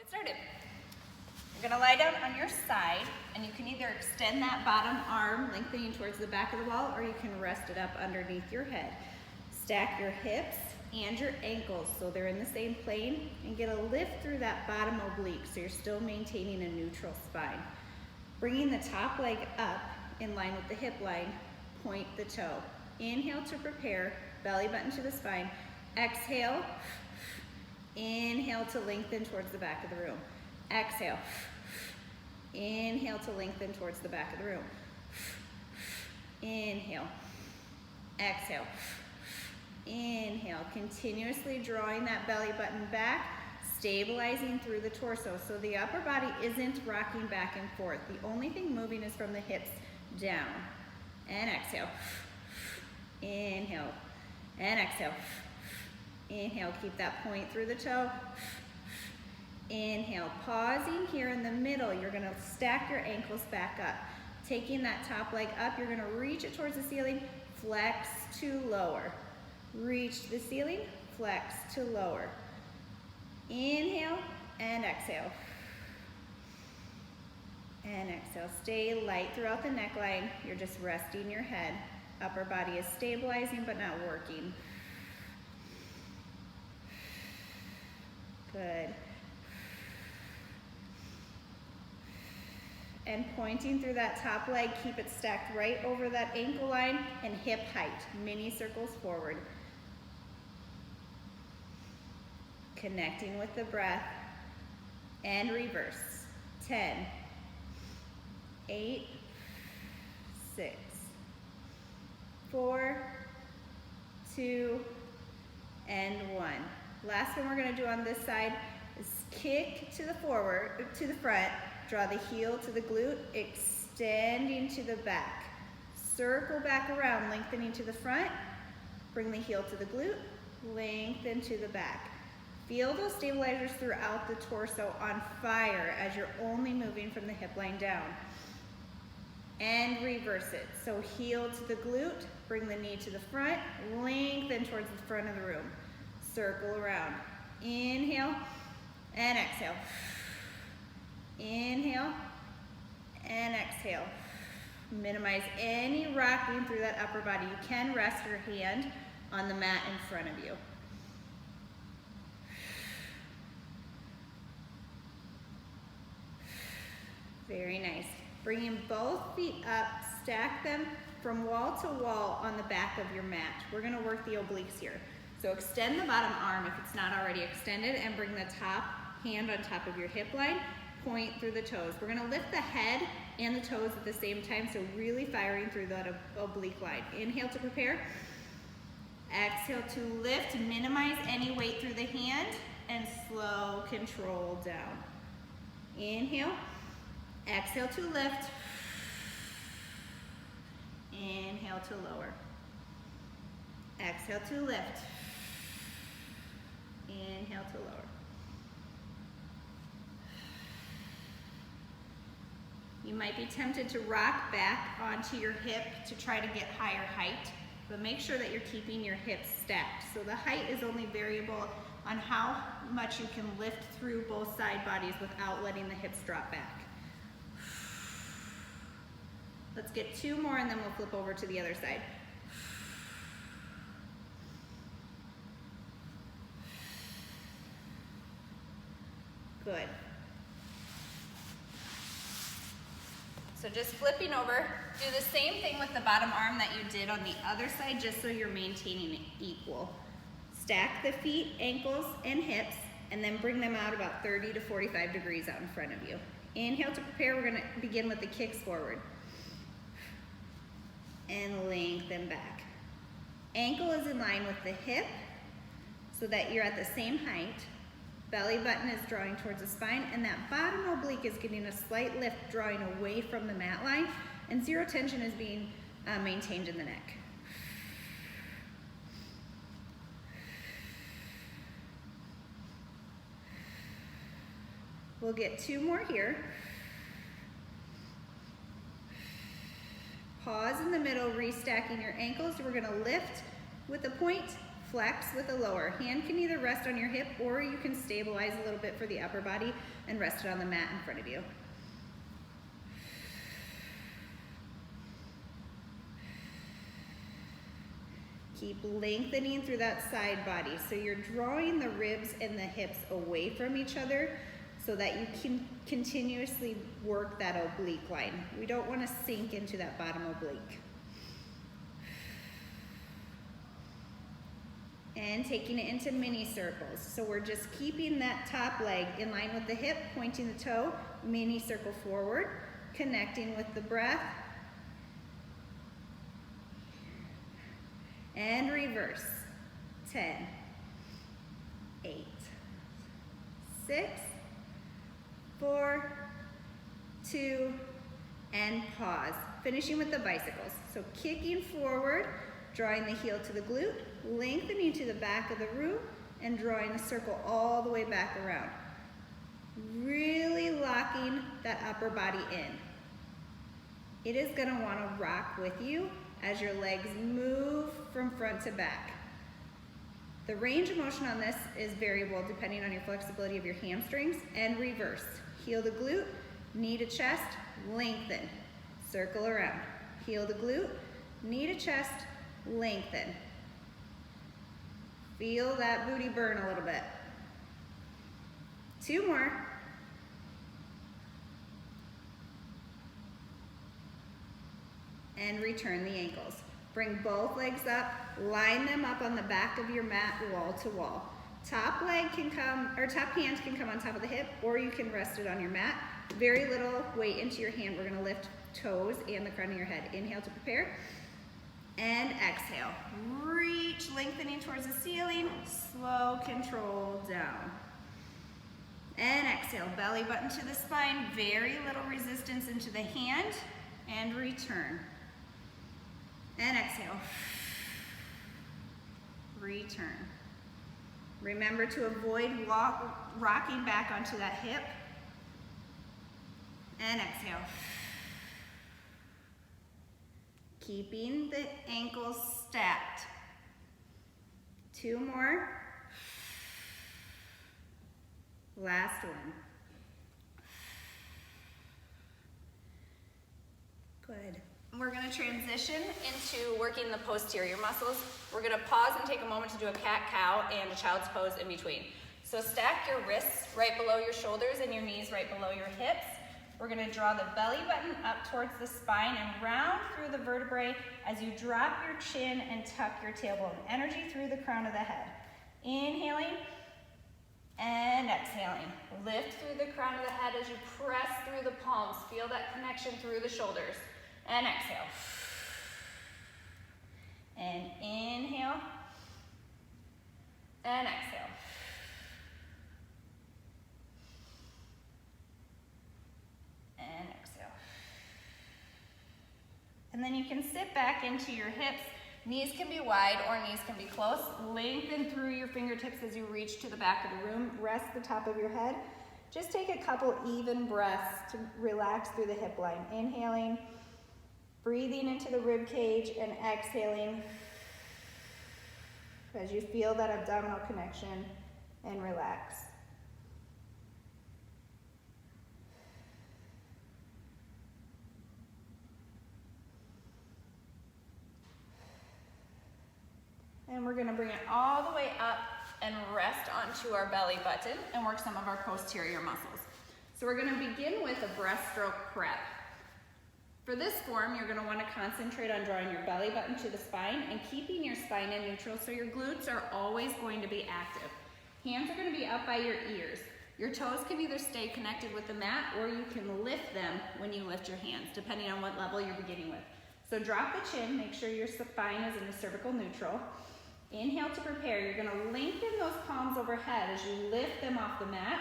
Get started. You're gonna lie down on your side, and you can either extend that bottom arm, lengthening towards the back of the wall, or you can rest it up underneath your head. Stack your hips and your ankles so they're in the same plane, and get a lift through that bottom oblique so you're still maintaining a neutral spine. Bringing the top leg up in line with the hip line, point the toe. Inhale to prepare, belly button to the spine. Exhale, inhale to lengthen towards the back of the room. Exhale, inhale to lengthen towards the back of the room. Inhale, exhale, inhale. Continuously drawing that belly button back, stabilizing through the torso so the upper body isn't rocking back and forth. The only thing moving is from the hips down. And exhale, inhale, and exhale. Inhale, keep that point through the toe. Inhale, pausing here in the middle. You're gonna stack your ankles back up. Taking that top leg up, you're gonna reach it towards the ceiling, flex to lower. Reach to the ceiling, flex to lower. Inhale and exhale. And exhale. Stay light throughout the neckline. You're just resting your head. Upper body is stabilizing but not working. Good. And pointing through that top leg, keep it stacked right over that ankle line and hip height. Mini circles forward. Connecting with the breath. And reverse. 10, 8, 6, 4, 2, and 1. Last one we're going to do on this side is kick to the forward, to the front, draw the heel to the glute, extending to the back. Circle back around, lengthening to the front, bring the heel to the glute, lengthen to the back. Feel those stabilizers throughout the torso on fire as you're only moving from the hip line down. And reverse it. So heel to the glute, bring the knee to the front, lengthen towards the front of the room. Circle around. Inhale and exhale. Inhale and exhale. Minimize any rocking through that upper body. You can rest your hand on the mat in front of you. Very nice. Bringing both feet up, stack them from wall to wall on the back of your mat. We're gonna work the obliques here. So extend the bottom arm if it's not already extended, and bring the top hand on top of your hip line, point through the toes. We're gonna lift the head and the toes at the same time, so really firing through that oblique line. Inhale to prepare. Exhale to lift, minimize any weight through the hand, and slow control down. Inhale, exhale to lift. Inhale to lower. Exhale to lift. Inhale to lower. You might be tempted to rock back onto your hip to try to get higher height, but make sure that you're keeping your hips stacked. So the height is only variable on how much you can lift through both side bodies without letting the hips drop back. Let's get 2 more and then we'll flip over to the other side. Good. So just flipping over, do the same thing with the bottom arm that you did on the other side, just so you're maintaining it equal. Stack the feet, ankles, and hips, and then bring them out about 30 to 45 degrees out in front of you. Inhale to prepare. We're gonna begin with the kicks forward. And lengthen back. Ankle is in line with the hip so that you're at the same height. Belly button is drawing towards the spine, and that bottom oblique is getting a slight lift, drawing away from the mat line, and zero tension is being maintained in the neck. We'll get 2 more here. Pause in the middle, restacking your ankles. We're gonna lift with the point, flex with a lower. Hand can either rest on your hip or you can stabilize a little bit for the upper body and rest it on the mat in front of you. Keep lengthening through that side body. So you're drawing the ribs and the hips away from each other so that you can continuously work that oblique line. We don't want to sink into that bottom oblique. And taking it into mini circles. So we're just keeping that top leg in line with the hip, pointing the toe, mini circle forward, connecting with the breath. And reverse. 10, 8, 6, 4, 2, and pause. Finishing with the bicycles. So kicking forward, drawing the heel to the glute, lengthening to the back of the room, and drawing a circle all the way back around. Really locking that upper body in. It is going to want to rock with you as your legs move from front to back. The range of motion on this is variable depending on your flexibility of your hamstrings, and reverse. Heel to glute, knee to chest, lengthen. Circle around. Heel to glute, knee to chest, lengthen. Feel that booty burn a little bit. 2 more. And return the ankles. Bring both legs up, line them up on the back of your mat, wall to wall. Top leg can come, or top hand can come on top of the hip, or you can rest it on your mat. Very little weight into your hand. We're gonna lift toes and the crown of your head. Inhale to prepare, and exhale. Reach, lengthening towards the ceiling, slow control down. And exhale, belly button to the spine, very little resistance into the hand, and return. And exhale. Return. Remember to avoid rocking back onto that hip. And exhale. Keeping the ankles stacked. 2 more. Last one. Good. We're going to transition into working the posterior muscles. We're going to pause and take a moment to do a cat-cow and a child's pose in between. So stack your wrists right below your shoulders and your knees right below your hips. We're going to draw the belly button up towards the spine and round through the vertebrae as you drop your chin and tuck your tailbone. Energy through the crown of the head. Inhaling and exhaling. Lift through the crown of the head as you press through the palms. Feel that connection through the shoulders. And exhale. And inhale. And exhale. And exhale. And then you can sit back into your hips. Knees can be wide or knees can be close. Lengthen through your fingertips as you reach to the back of the room. Rest the top of your head. Just take a couple even breaths to relax through the hip line. Inhaling. Breathing into the rib cage and exhaling as you feel that abdominal connection and relax. And we're going to bring it all the way up and rest onto our belly button and work some of our posterior muscles. So we're going to begin with a breaststroke prep. For this form, you're going to want to concentrate on drawing your belly button to the spine and keeping your spine in neutral so your glutes are always going to be active. Hands are going to be up by your ears. Your toes can either stay connected with the mat or you can lift them when you lift your hands, depending on what level you're beginning with. So drop the chin, make sure your spine is in the cervical neutral. Inhale to prepare. You're going to lengthen those palms overhead as you lift them off the mat.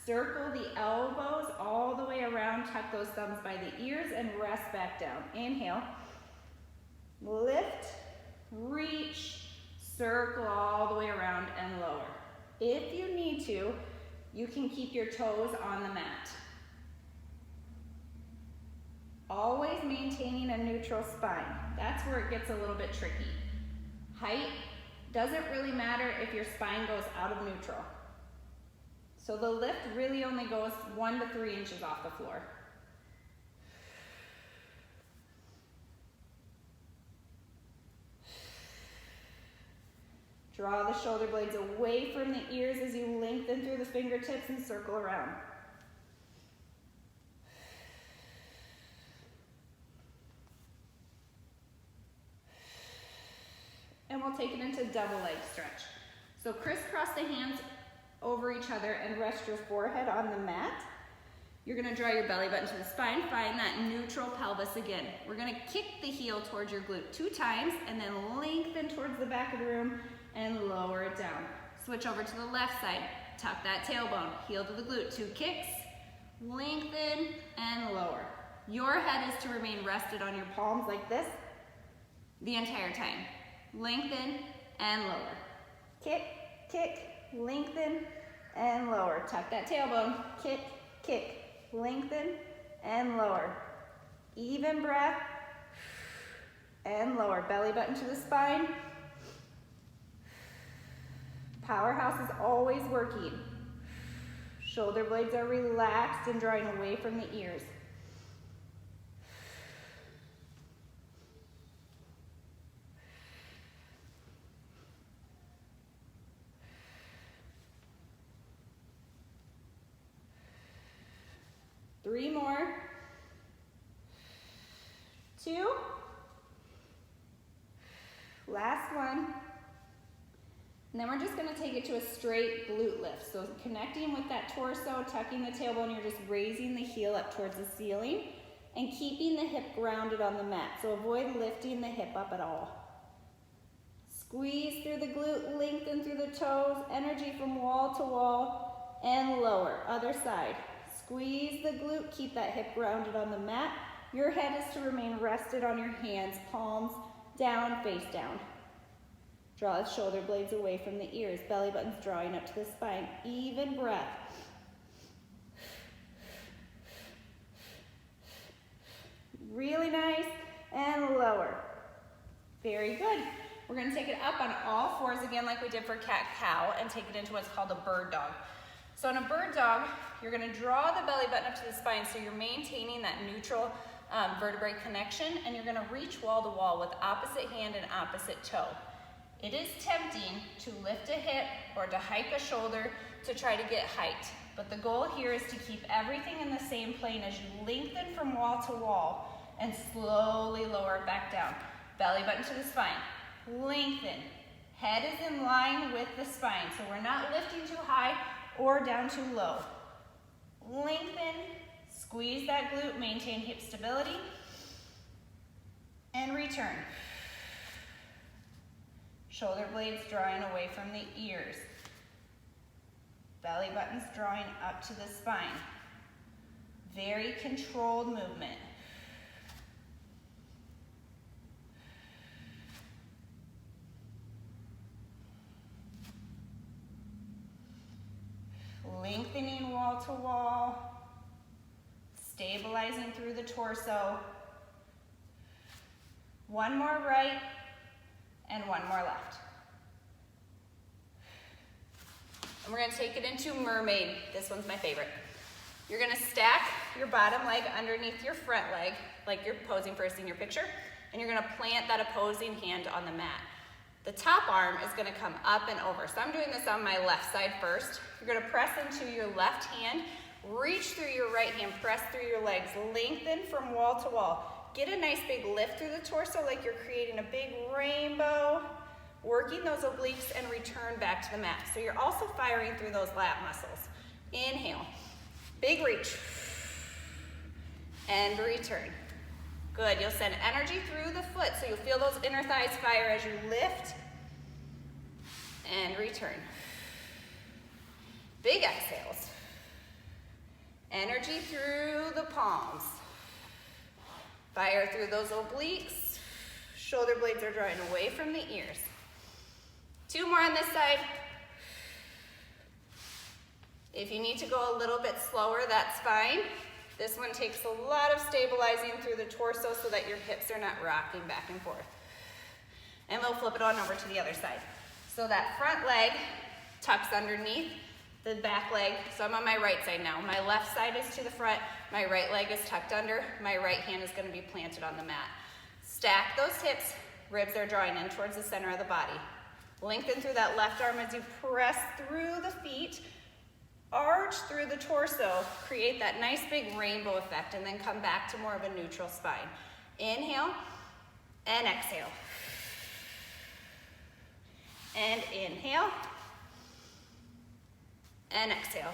Circle the elbows all the way around, tuck those thumbs by the ears, and rest back down. Inhale, lift, reach, circle all the way around and lower. If you need to, you can keep your toes on the mat. Always maintaining a neutral spine. That's where it gets a little bit tricky. Height Doesn't really matter if your spine goes out of neutral. So the lift really only goes 1 to 3 inches off the floor. Draw the shoulder blades away from the ears as you lengthen through the fingertips and circle around. And we'll take it into double leg stretch. So crisscross the hands over each other and rest your forehead on the mat. You're gonna draw your belly button to the spine, find that neutral pelvis again. We're gonna kick the heel towards your glute 2 times and then lengthen towards the back of the room and lower it down. Switch over to the left side, tuck that tailbone, heel to the glute, 2 kicks, lengthen and lower. Your head is to remain rested on your palms like this the entire time. Lengthen and lower. Kick, kick, lengthen and lower. Tuck that tailbone, kick, kick, lengthen and lower. Even breath and lower. Belly button to the spine. Powerhouse is always working. Shoulder blades are relaxed and drawing away from the ears. Three more. 2. Last one. And then we're just gonna take it to a straight glute lift. So connecting with that torso, tucking the tailbone, you're just raising the heel up towards the ceiling and keeping the hip grounded on the mat. So avoid lifting the hip up at all. Squeeze through the glute, lengthen through the toes, energy from wall to wall, and lower. Other side. Squeeze the glute, keep that hip grounded on the mat. Your head is to remain rested on your hands, palms down, face down. Draw the shoulder blades away from the ears, belly button's drawing up to the spine. Even breath. Really nice, and lower. Very good. We're gonna take it up on all fours again like we did for cat-cow and take it into what's called a bird dog. So in a bird dog, you're gonna draw the belly button up to the spine so you're maintaining that neutral vertebrae connection, and you're gonna reach wall to wall with opposite hand and opposite toe. It is tempting to lift a hip or to hike a shoulder to try to get height, but the goal here is to keep everything in the same plane as you lengthen from wall to wall and slowly lower it back down. Belly button to the spine, lengthen. Head is in line with the spine, so we're not lifting too high or down too low. Lengthen, squeeze that glute, maintain hip stability, and return. Shoulder blades drawing away from the ears. Belly buttons drawing up to the spine. Very controlled movement. Lengthening wall to wall, stabilizing through the torso. One more right and one more left. And we're gonna take it into Mermaid. This one's my favorite. You're gonna stack your bottom leg underneath your front leg, like you're posing for a senior picture, and you're gonna plant that opposing hand on the mat. The top arm is gonna come up and over. So I'm doing this on my left side first. You're gonna press into your left hand, reach through your right hand, press through your legs, lengthen from wall to wall. Get a nice big lift through the torso like you're creating a big rainbow, working those obliques, and return back to the mat. So you're also firing through those lat muscles. Inhale, big reach, and return. Good, you'll send energy through the foot, so you'll feel those inner thighs fire as you lift and return. Big exhales. Energy through the palms. Fire through those obliques. Shoulder blades are drawing away from the ears. 2 more on this side. If you need to go a little bit slower, that's fine. This one takes a lot of stabilizing through the torso so that your hips are not rocking back and forth. And we'll flip it on over to the other side. So that front leg tucks underneath the back leg. So I'm on my right side now. My left side is to the front, my right leg is tucked under, my right hand is gonna be planted on the mat. Stack those hips, ribs are drawing in towards the center of the body. Lengthen through that left arm as you press through the feet, arch through the torso, create that nice big rainbow effect, and then come back to more of a neutral spine. Inhale and exhale. And inhale and exhale.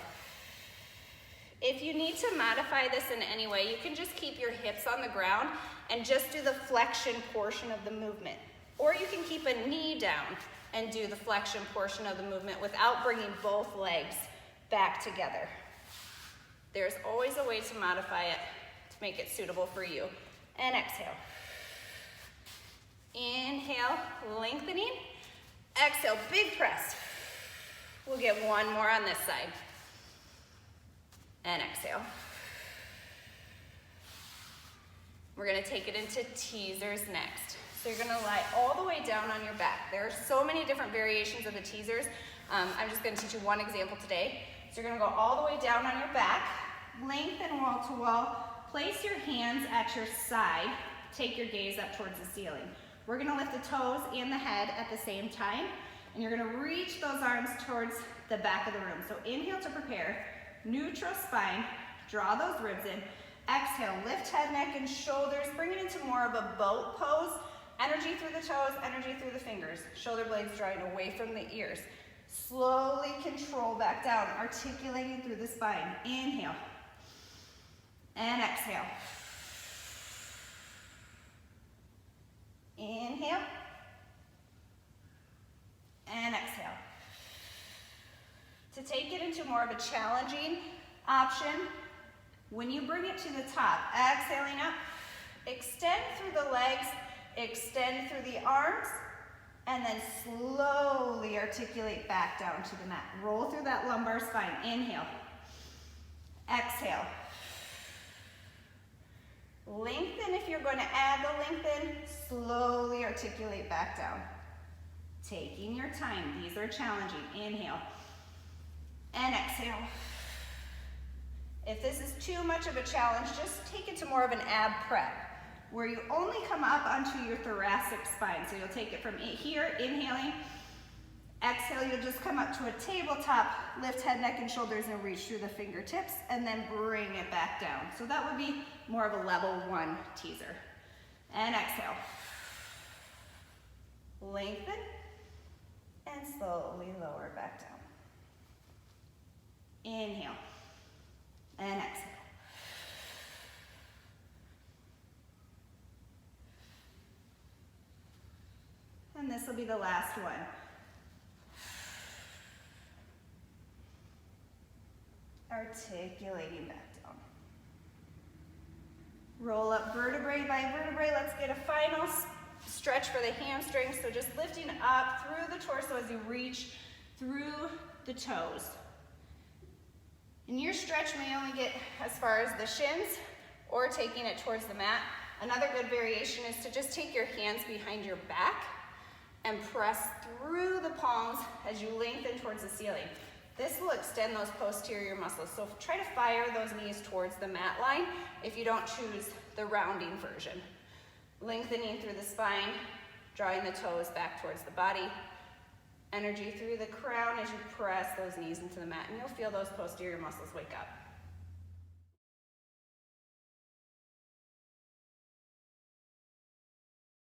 If you need to modify this in any way, you can just keep your hips on the ground and just do the flexion portion of the movement. Or you can keep a knee down and do the flexion portion of the movement without bringing both legs back together. There's always a way to modify it to make it suitable for you. And exhale. Inhale, lengthening. Exhale, big press. We'll get one more on this side. And exhale. We're gonna take it into teasers next. So you're gonna lie all the way down on your back. There are so many different variations of the teasers. I'm just gonna teach you one example today. So you're gonna go all the way down on your back, lengthen wall to wall, place your hands at your side, take your gaze up towards the ceiling. We're gonna lift the toes and the head at the same time, and you're gonna reach those arms towards the back of the room. So inhale to prepare, neutral spine, draw those ribs in. Exhale, lift head, neck, and shoulders, bring it into more of a boat pose. Energy through the toes, energy through the fingers. Shoulder blades drawing away from the ears. Slowly control back down, articulating through the spine. Inhale and exhale. Inhale and exhale. To take it into more of a challenging option, when you bring it to the top, exhaling up, extend through the legs, extend through the arms, and then slowly articulate back down to the mat. Roll through that lumbar spine. Inhale. Exhale. Lengthen if you're going to add the lengthen. Slowly articulate back down. Taking your time. These are challenging. Inhale. And exhale. If this is too much of a challenge, just take it to more of an ab prep, where you only come up onto your thoracic spine. So you'll take it from here, inhaling. Exhale, you'll just come up to a tabletop, lift head, neck, and shoulders, and reach through the fingertips, and then bring it back down. So that would be more of a level 1 teaser. And exhale. Lengthen, and slowly lower back down. Inhale, and exhale. And this will be the last one. Articulating back down. Roll up vertebrae by vertebrae. Let's get a final stretch for the hamstrings. So just lifting up through the torso as you reach through the toes. And your stretch may only get as far as the shins or taking it towards the mat. Another good variation is to just take your hands behind your back and press through the palms as you lengthen towards the ceiling. This will extend those posterior muscles. So try to fire those knees towards the mat line if you don't choose the rounding version. Lengthening through the spine, drawing the toes back towards the body. Energy through the crown as you press those knees into the mat, and you'll feel those posterior muscles wake up.